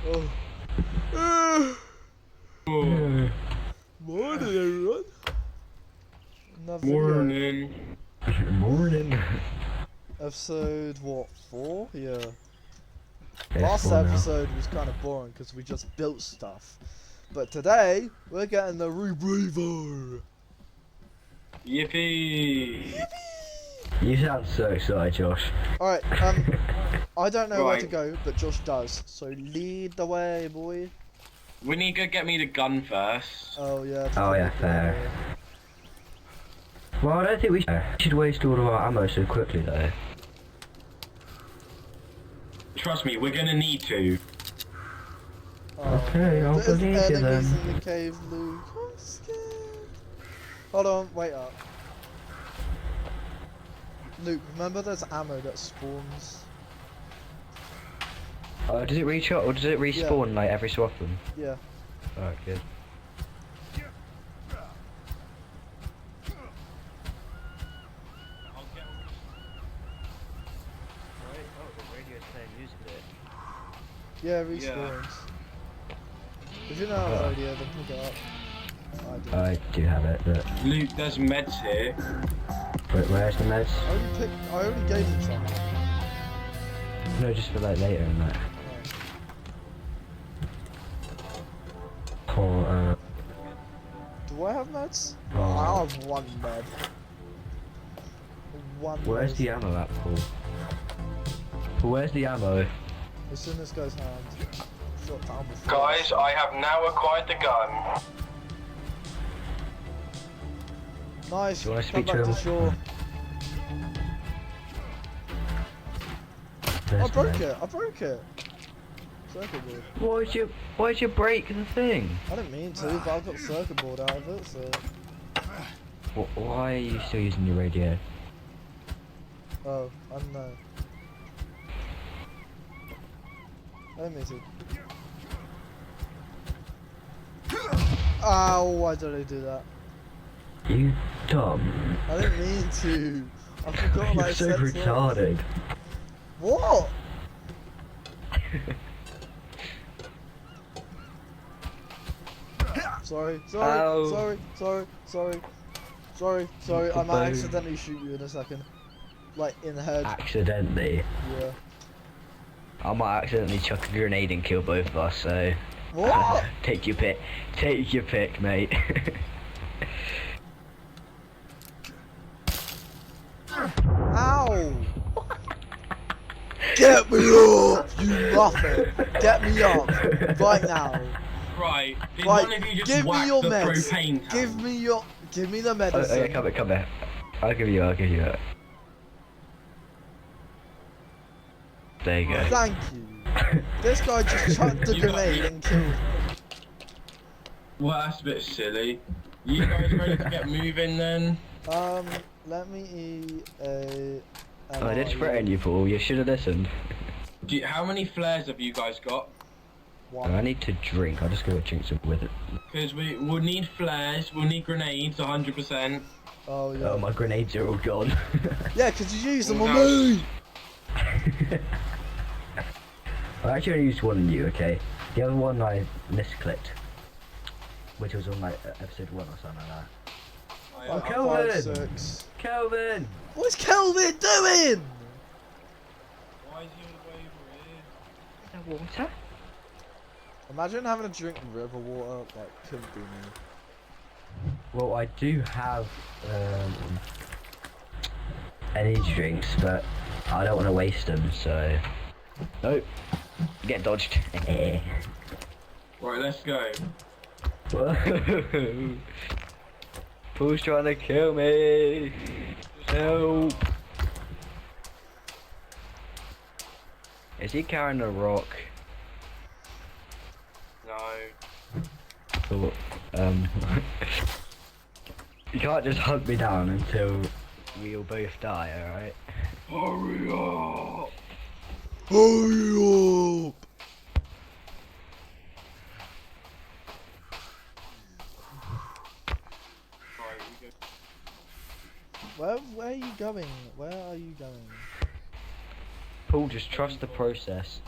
Oh. Morning, everyone. Another video. Morning. Episode what? 4? Yeah. It's Last 4 now. episode was kind of boring because we just built stuff, but today we're getting the rebreather. Yippee! You sound so excited, Josh. Alright, I don't know where to Right. go, but Josh does. So lead the way, boy. We need to get me the gun first. Oh yeah. Oh yeah, fair. Well, I don't think we should waste all of our ammo so quickly though. Trust me, we're gonna need to. Oh, Okay, I'll there's believe you enemies then. in the cave, Luke. I'm scared. Hold on, wait up. Luke, remember there's ammo that spawns? Does it recharge or does it respawn like every so often? Yeah. Alright, good. Yeah, respawns. If you know how to radio, then pick it up. I do have it, but Luke, there's meds here. where's the meds? I already gave him some. No, just for like later and that. For Do I have meds? Oh. I have one med. One where's med. the ammo at, Paul? Where's the ammo? It's in this guy's hand. Shot down before. Guys, I have now acquired the gun. Nice. Do you wanna Come speak back to to him? shore. There's I the broke med. it. I broke it. Circuit board. Why'd you break the thing? I didn't mean to, but I got circuit board out of it, so. Why are you still using your radio? Oh, I don't know. I didn't mean to. Ow, why did I do that? You dumb. I didn't mean to. I forgot You're I so said retarded. What? Sorry, Ow. sorry. I might Boom. accidentally shoot you in a second. Like, in the head. Accidentally. Yeah. I might accidentally chuck a grenade and kill both of us, so... What? Take your pick. Take your pick, mate. Ow! Get me up, you muffin! Get me up, right now. Right, did Right, one of you just give me whack your the meds. propane tank? Give me the Oh, medicine. yeah, come here. I'll give you it. There you go. Thank you. This guy just chucked the You got grenade me. and killed me. Well, that's a bit silly. You guys ready to get moving then? Let me eat a... I did threaten you, Paul. You should have listened. How many flares have you guys got? One. I need to drink. I'll just go drink some with it. Because we'll need flares, we'll need grenades, 100%. Oh, yeah. Oh, my grenades are all gone. Yeah, because you used them on No. me! I actually only used one on you, okay? The other one I misclicked. Which was on like episode 1 or something like that. Oh, Like Kelvin! 5, 6. Kelvin! What's Kelvin doing? Why is he away over Is that water? Imagine having a drink of river water, like, couldn't be me. Well, I do have energy drinks, but I don't want to waste them, so... Nope. Get dodged. Right, let's go. Who's trying to kill me? Help! Is he carrying a rock? No. Or, you can't just hunt me down until we all both die, alright? Hurry up! Hurry up! Right, we go. Where are you going? Where are you going? Paul, just trust the process.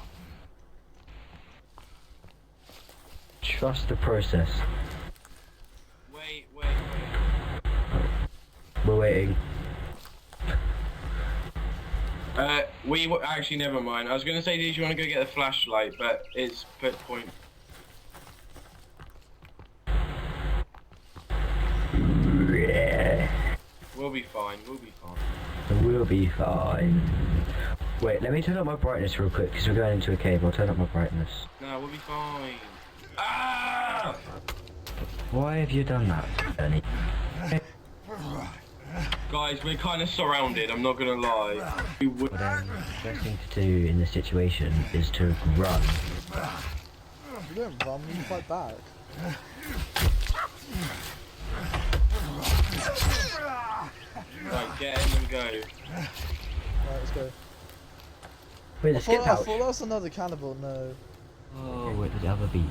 Trust the process. Wait. We're waiting. Actually, never mind. I was gonna say, did you want to go get the flashlight? But it's put point. Yeah. We'll be fine. We'll be fine. We'll be fine. Wait, let me turn up my brightness real quick because we're going into a cave. I'll turn up my brightness. No, we'll be fine. Ah! Why have you done that, Ernie? Guys, we're kind of surrounded. I'm not gonna lie. We would. Well then, the best thing to do in this situation is to run. You don't run, you fight back. Right, get in and go. Right, let's go. Wait, the skip I pouch. thought that was another cannibal, no. Oh, wait, the other beach.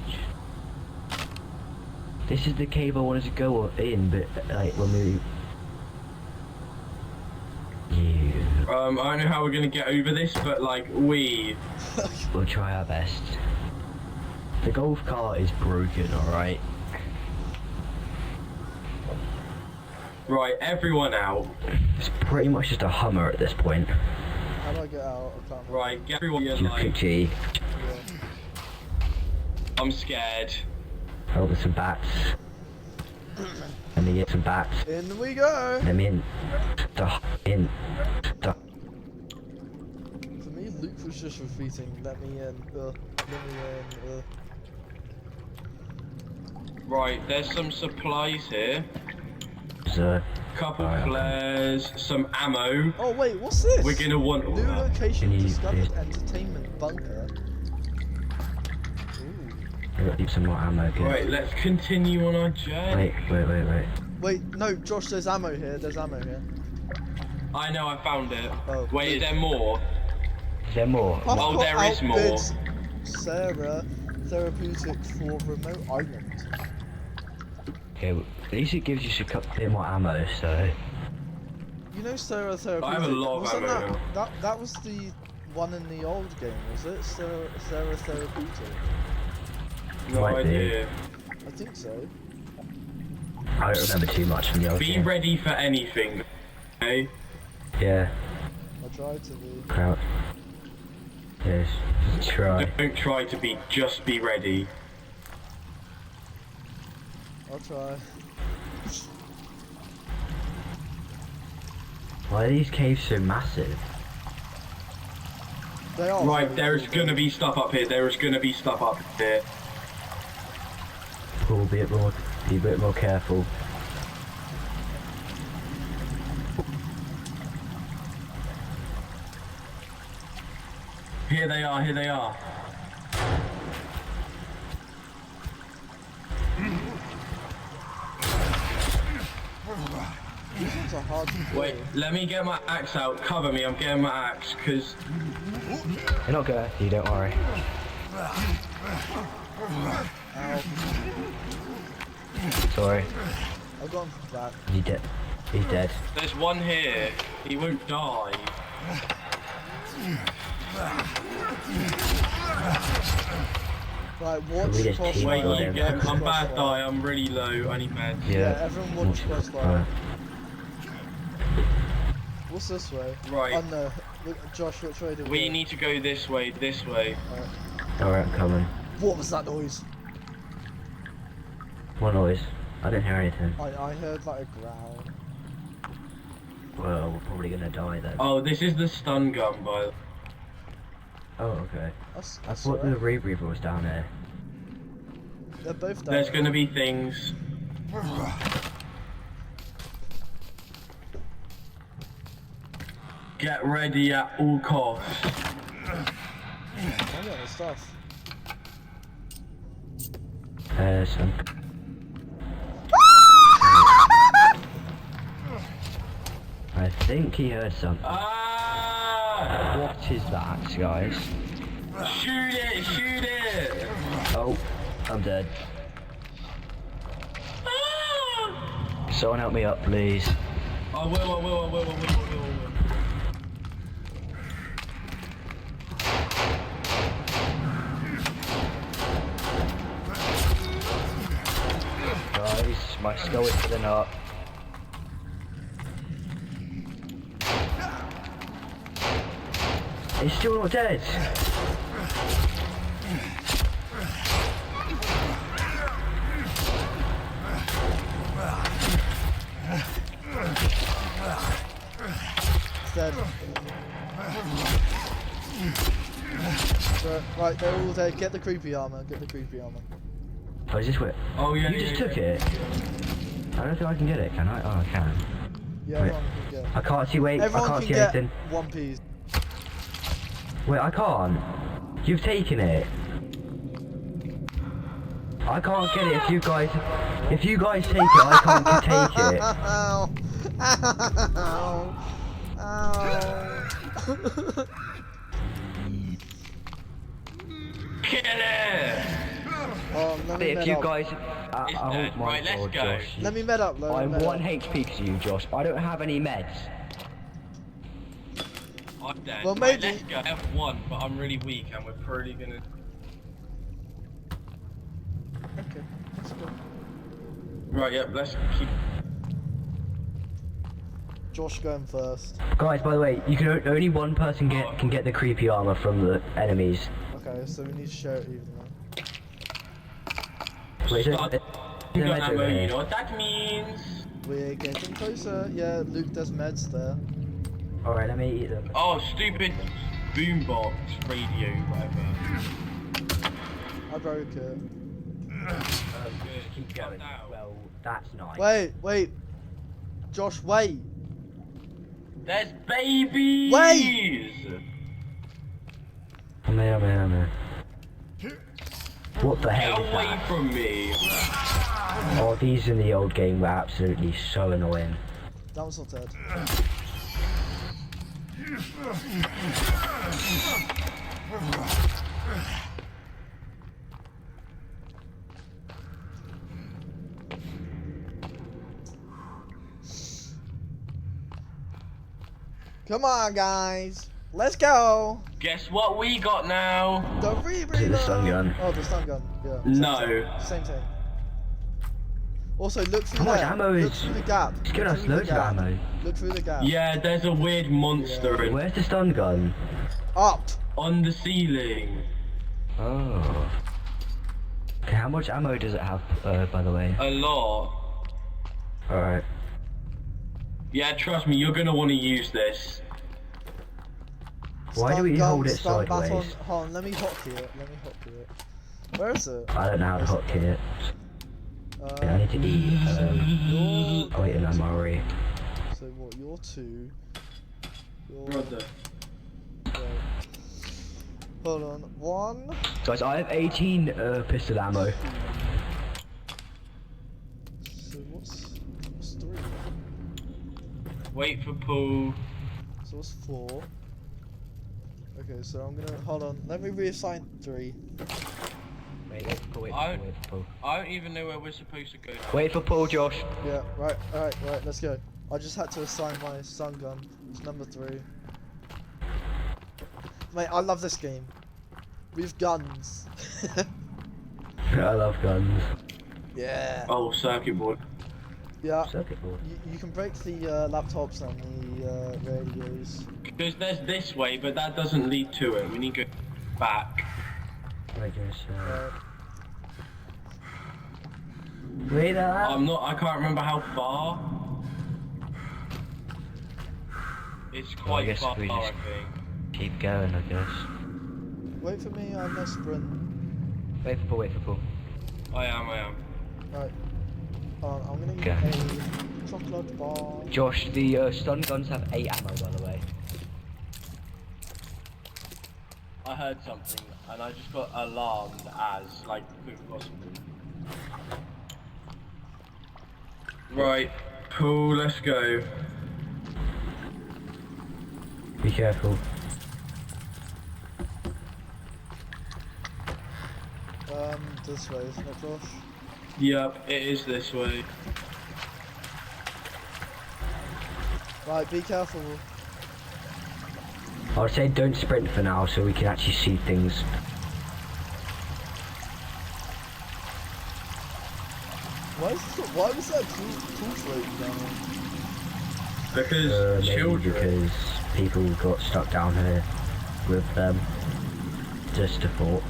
This is the cave I wanted to go in, but like when we. You. I don't know how we're gonna get over this, but like we'll try our best. The golf cart is broken, alright? Right, everyone out. It's pretty much just a Hummer at this point. How do I get out? I can't remember. Right, get everyone You like. pick G. Yeah. I'm scared. Oh, there's some bats. Let me get some bats. In we go! Let me in. For me, Luke was just repeating, let me in, let me in, Right, there's some supplies here. So, Couple Alright, flares, some ammo. Oh wait, what's this? We're gonna want all New that. location Can you- discovered, entertainment bunker. Ooh. I got some more ammo. Good. Right, let's continue on our journey. Wait. Wait, no, Josh, there's ammo here, there's ammo here. I know, I found it. Oh. Wait, is there more? Is there more? I've Oh, got there is more. outbids Sarah therapeutic for remote island. Okay, well, at least it gives you a bit more ammo, so. You know Sarah therapeutic? I have a lot of wasn't ammo that was the one in the old game, was it? Sarah therapeutic. No Might be. idea. I think so. I don't remember too much from the old Be game. ready for anything, okay? Yeah, I tried to be. crowd. Yes, just try. Don't try to be, just be ready. I'll try. Why are these caves so massive? They are. Right, very there's cool, gonna though. be stuff up here. There is gonna be stuff up here. We'll be a bit more careful. Here they are, here they are. These ones are hard to kill. Wait, let me get my axe out. Cover me, I'm getting my axe, because You're not gonna, you don't worry. Ow. Sorry, I've got him from back. he's dead. He's dead. there's one here. He won't die. Right, watch we just crossfire. team Wait, Well, you then. get, Watch I'm bad crossfire. die, I'm really low, I need meds. Yeah, everyone watch crossfire. Alright. What's this way? Right. Oh no. Look, Josh, which way do We need to go this way, this way. Alright, coming. What was that noise? What noise? I didn't hear anything. I heard like a growl. Well, we're probably gonna die then. Oh, this is the stun gun, by the way. Oh, okay. That's I thought the alright. Reaver was down there. They're both down. There's there. gonna be things. Get ready at all costs. I'm getting the stuff. Some. I think he heard something. Ah! What is that, guys? Shoot it! Shoot it! Oh, I'm dead. Ah! Someone help me up, please. I will. My skull is filling up. It's still not dead. It's dead. Right, they're all dead. Get the creepy armor. Get the creepy armor. Oh, is this where? Oh yeah. You just took it. I don't think I can get it, can I? Oh, I can. Yeah, Wait. everyone can get. I can't see. Wait, I Everyone can't can see get anything. one piece. Wait, I can't. You've taken it. I can't get it if you guys. If you guys take it, I can't take it. Ow! Ow! Ow! Kill it! Oh, let me If med you up. guys. It's Oh dead. my Right, let's God, go. Josh. Let me med up. Let me I'm med 1 up. HP to you, Josh. I don't have any meds. I'm dead. Well, Right, maybe- let's go. F1, but I'm really weak and we're probably gonna. Okay, let's go. Right, yep, let's keep. Josh going first. Guys, by the way, you can only one person can get the creepy armor from the enemies. Okay, so we need to share it evenly. Wait, Start. there's You no got meds ammo, over you here. know what that means. We're getting closer. Yeah, Luke, there's meds there. Alright, let me eat them. Oh, stupid boombox radio, whatever. I broke it. Keep going. Well, that's nice. Wait. Josh, wait. There's babies! Wait! I'm here. What the Get hell is away that? from me! Oh, these in the old game were absolutely so annoying. That one's not dead. Come on, guys. Let's go. Guess what we got now? The Is it rebreather. the stun gun? Oh, the stun gun. Yeah. No. Same thing. Also, look through How much there. ammo Look is- through the gap. It's giving Look us through the loads of gap. ammo. Look through the gap. Yeah, there's a weird monster in, Where's the stun gun? Up. on the ceiling. Oh. Okay, how much ammo does it have, by the way? A lot. Alright. Yeah, trust me, you're gonna want to use this. Why do Stun we gun, hold it stun baton. sideways? Hold on, let me hotkey it. Where is it? I don't know how to hotkey it. I need to eat. You're Oh wait, no, I'm already. So what? You're 2. You're Brother. okay. Hold on. 1. Guys, I have 18 pistol ammo. So what's 3? Wait for Paul. So what's 4? Okay, so I'm gonna hold on. Let me reassign 3. Wait for Paul, I don't even know where we're supposed to go. Wait for Paul, Josh. Yeah. Right. Right. Let's go. I just had to assign my stun gun. It's number 3. Mate, I love this game. With guns. I love guns. Yeah. Oh, circuit board. Yeah. Circuit board. You can break the laptops and the radios. Because there's this way, but that doesn't lead to it. We need to go back. Wait, just, Right. wait up. I can't remember how far. It's quite guess far, we I just- think. Keep going, I guess. Wait for me, I'm no sprint. Wait for Paul. I am. Right. I'm gonna eat Okay. a chocolate bar. Josh, the stun guns have 8 ammo, by the way. I heard something, and I just got alarmed as, like, quick as possible. Right, Paul, let's go. Be careful. This way, isn't it, Josh? Yep, it is this way. Right, be careful. I would say don't sprint for now, so we can actually see things. Why was that torch floating down there? Because Maybe children. because people got stuck down here with them. Just a thought.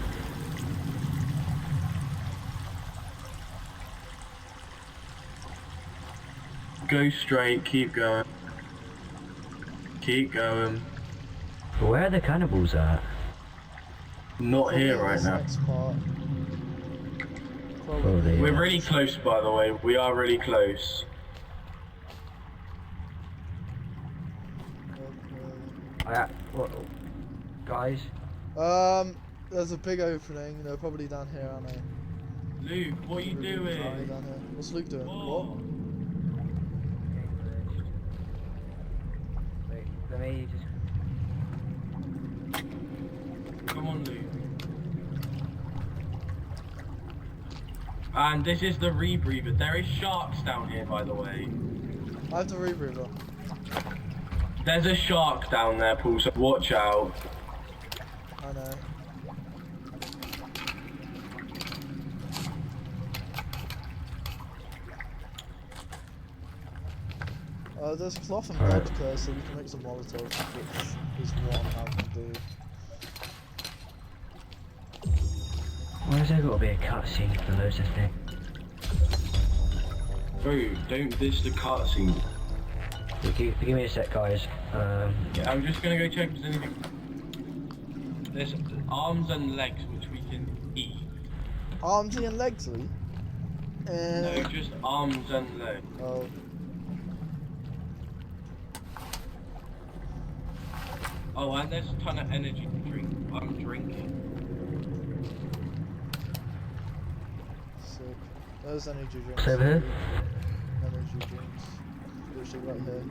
Go straight, keep going. Keep going. Where are the cannibals at? Not Probably here in right this now. next part. Probably, We're yeah. really close, by the way. We are really close. What, guys? There's a big opening. They're probably down here, aren't they? Luke, what are you Probably doing? down here. What's Luke doing? What? What? Wait, let me just... Come on, Luke. And this is the rebreather. There is sharks down here, by the way. I have the rebreather. There's a shark down there, Paul, so watch out. I know. There's cloth and Alright. vodka, so we can make some Molotovs, which is what I'm having to do. Why has there got to be a cutscene for loads of things? Bro, don't dish the cutscene. Give me a sec, guys. Yeah, I'm just gonna go check if there's anything. There's arms and legs which we can eat. Arms and legs, Lee? No, just arms and legs. Oh. Oh, and there's a ton of energy to drink. I'm drinking. Sick. There's energy drinks. Over here? Energy drinks. Literally right here.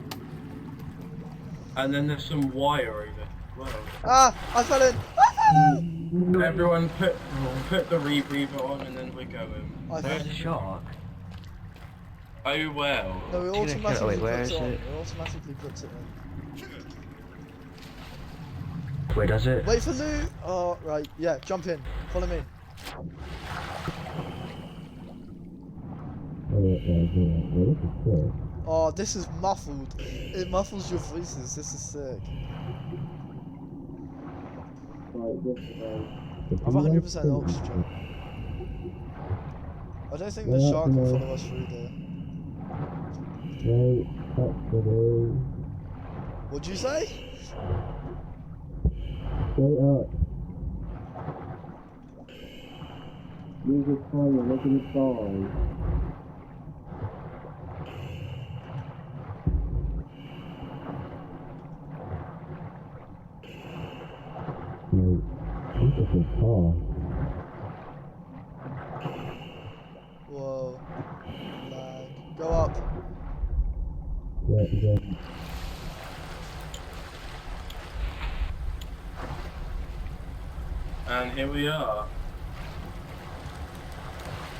And then there's some wire over there. Wow. Ah! I fell in! I fell in! Everyone put the rebreather on and then we're going. I Where's fell the in. shark? Oh well. No, it Wait, automatically where puts is it on. it? It automatically puts it in. Where does it? Wait for Lou! Oh, right. Yeah, jump in. Follow me. Oh, this is muffled. It muffles your voices. This is sick. I've 100% oxygen. I don't think the shark will follow us through there. What'd you say? Straight up. Move the camera, look at the stars. Whoa. Lag. Go up. And here we are.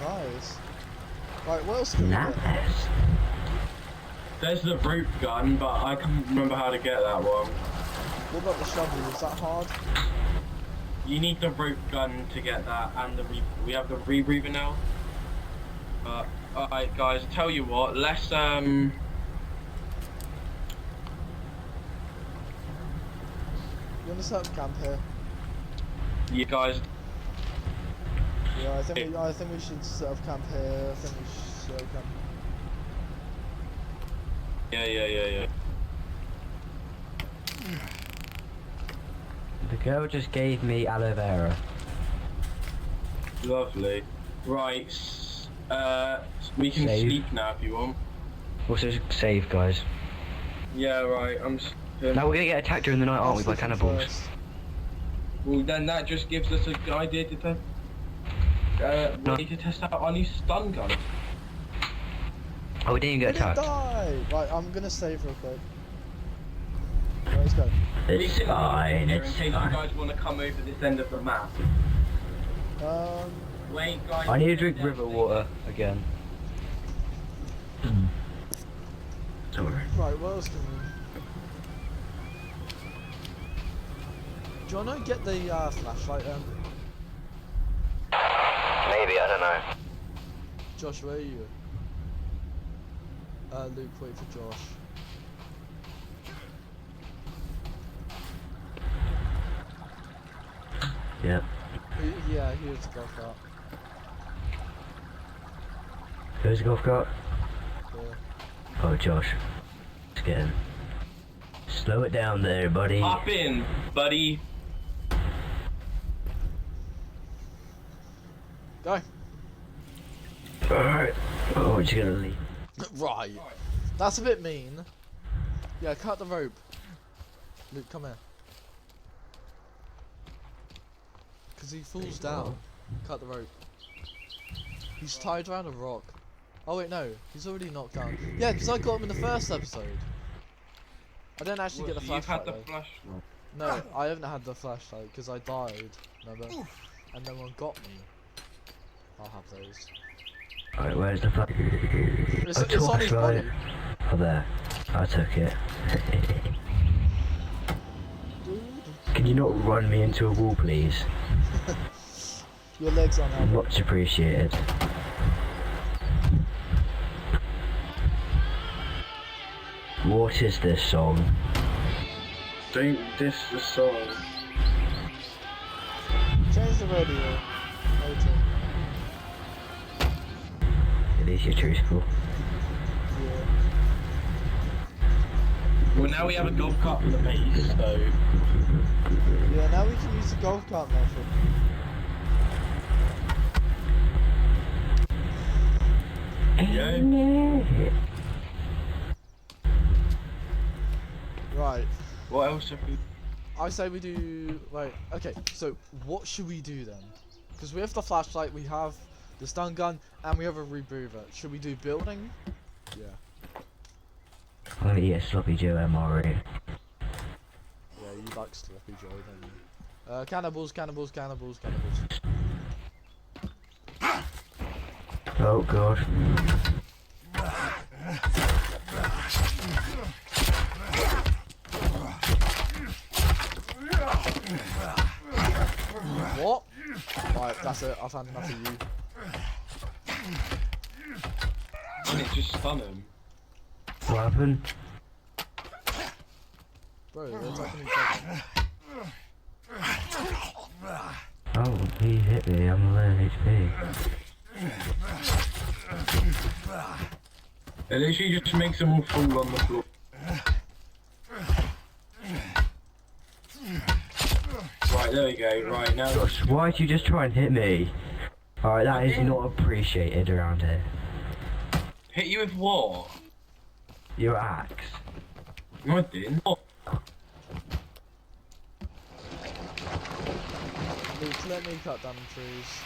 Nice. Right, what else can we get? Nice. There's the rope gun, but I can't remember how to get that one. What about the shovel? Is that hard? You need the rope gun to get that, and we have the rebreather now. Alright guys, tell you what, let's You want to set up camp here? you guys. Yeah, I think we should set up camp here. I think we should set up camp. Yeah. The girl just gave me aloe vera. Lovely. Right, we can Save. sleep now if you want. Also save, guys. Yeah, right, Now we're gonna get attacked during the night, aren't we, by Sleeping cannibals? first. Well, then that just gives us a good idea to test. No. We need to test out our new stun gun. Oh, we didn't even We get didn't attacked. die! Right, I'm gonna save real quick. Right, let's go. We It's can fine, leave it it's in case you fine. guys want to come over this end of the map. Wait, guys. I need to drink river water again. Sorry. Right, what else can we... Do you wanna get the flashlight then? Maybe, I don't know. Josh, where are you? Luke, wait for Josh. Yeah. Yeah, here's the golf cart. Who's the golf cart? Yeah. Oh, Josh. Let's get in. Slow it down there, buddy. Hop in, buddy. Go. Alright. Oh, we're just gonna leave. Right. That's a bit mean. Yeah, cut the rope. Luke, come here. Because he falls down. Cut the rope. He's tied around a rock. Oh wait, no. He's already knocked down. Yeah, because I got him in the first episode. I didn't actually get the You've had flashlight the though. flashlight. No, I haven't had the flashlight because I died. Remember? And no one got me. I'll have those. Alright, where's the flag? It's on his body. Oh, there. I took it. Can you not run me into a wall, please? Your legs are now. Much appreciated. What is this song? Don't diss the song. Change the radio. Later. At least you're truthful. Yeah. Well, now we have a golf cart for the base, so. Yeah, now we can use the golf cart method. Yeah. Right. What else have we? I say we do. Right. Okay. So what should we do then? Because we have the flashlight, we have the stun gun, and we have a rebreather. Should we do building? Yeah. I'm gonna eat a sloppy Joe MRE. Yeah, you like sloppy Joe, don't you? Cannibals, cannibals, cannibals, cannibals. Oh god. What? Right, that's it. I've had enough of you. And it just stun him. What happened? Bro, they're attacking each other. Oh, he hit me. I'm low HP. It literally just makes them all fall on the floor. Right, there we go. Right, now. Josh, why'd you just try and hit me? Alright, that is not appreciated around here. Hit you with what? Your axe. No, I didn't. Oh. Luke, let me cut down the trees.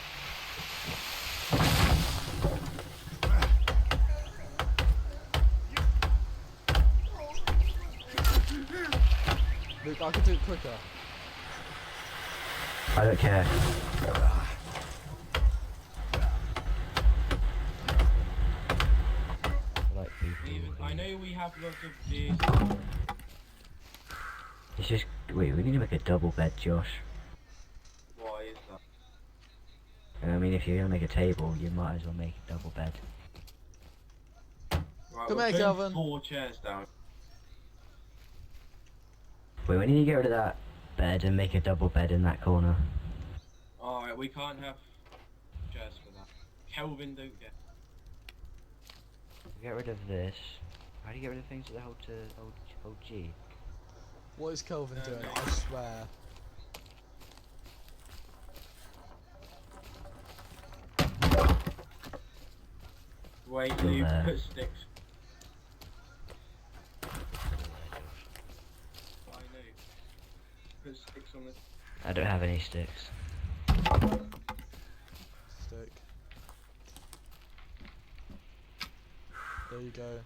Luke, I can do it quicker. I don't care. Like I know we have lots of these. It's just wait. We need to make a double bed, Josh. Why is that? And I mean, if you're gonna make a table, you might as well make a double bed. Right, Come we're here, putting Calvin. 4 chairs down. Wait, we need to get rid of that bed and make a double bed in that corner. Alright, we can't have chairs for that. Kelvin, don't get. Get rid of this. How do you get rid of things that hold to hold G? What is Kelvin No, doing? no. I swear. Wait, Still you there. put sticks. I know. Put sticks on this. I don't have any sticks. Stick. There you go.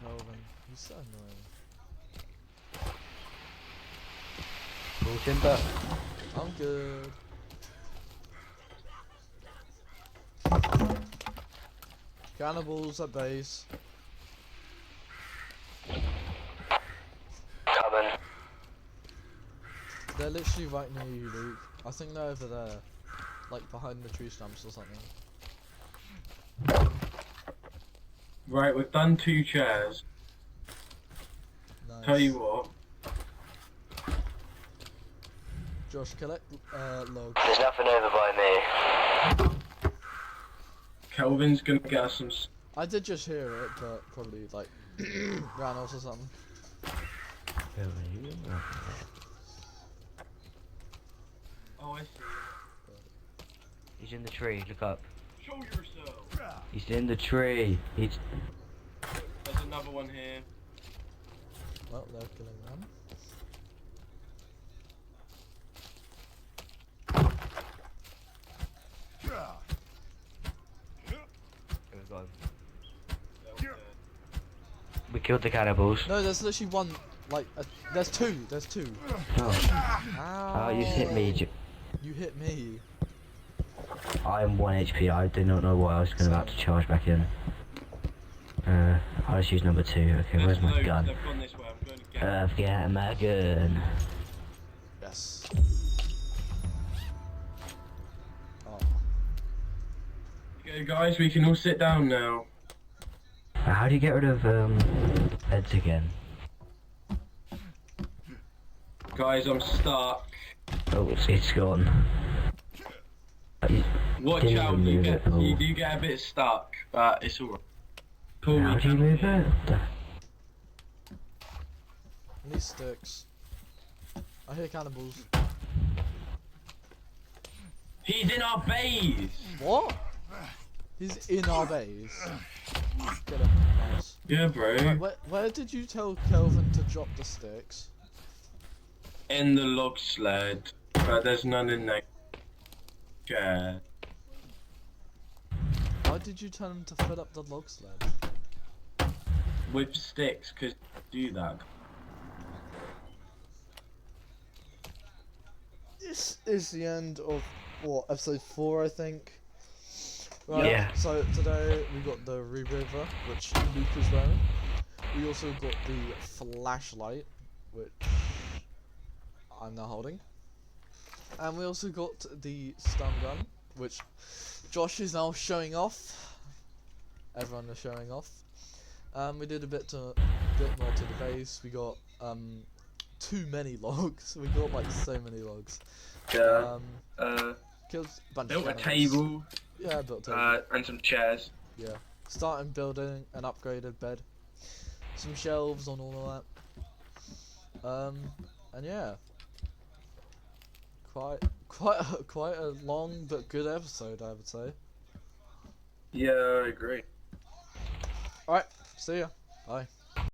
Kelvin, he's so annoying. Cool timber. I'm good. Cannibals at base. Coming. They're literally right near you, Luke. I think they're over there. Like behind the tree stumps or something. Right, we've done 2 chairs. Nice. Tell you what. Josh, collect logs. There's nothing over by me. Kelvin's gonna get us some. I did just hear it, but probably like ran off or something. Oh, I see. He's in the tree, look up. Show yourself. He's in the tree. He's... There's another one here. Well, they're killing them. We killed the cannibals. No, there's literally one. Like, there's two. There's two. Oh, Ow. you hit me. You hit me. I am 1 HP. I did not know what I was about to charge back in. I'll just use number 2. Okay, where's my gun? They've gone this way. I'm going to get Get my gun. Yes. Oh. Okay, guys, we can all sit down now. How do you get rid of beds again? Guys, I'm stuck. Oh, it's gone. Watch Didn't out, even you move get it at all. you do get a bit stuck, but it's alright. Cool, How we do you can- move it? These sticks. I hear cannibals. He's in our base! What? He's in our base. Get him. Nice. Yeah, bro. Right, where did you tell Kelvin to drop the sticks? In the log sled, but there's none in there. Yeah. Why did you tell him to fill up the log sled? With sticks, cause do that. This is the end of what, episode 4, I think. Right, Yeah. So today we got the rebreather, which Luke is wearing. We also got the flashlight, which I'm now holding. And we also got the stun gun, which Josh is now showing off. Everyone is showing off. We did a bit more to the base. We got too many logs. We got like so many logs. Yeah. Killed a bunch Built of a cannibals. table, Yeah, I built a table. and some chairs. Yeah. Starting building an upgraded bed. Some shelves on all of that. And yeah. Quite a long but good episode, I would say. Yeah, I agree. Alright, see ya. Bye.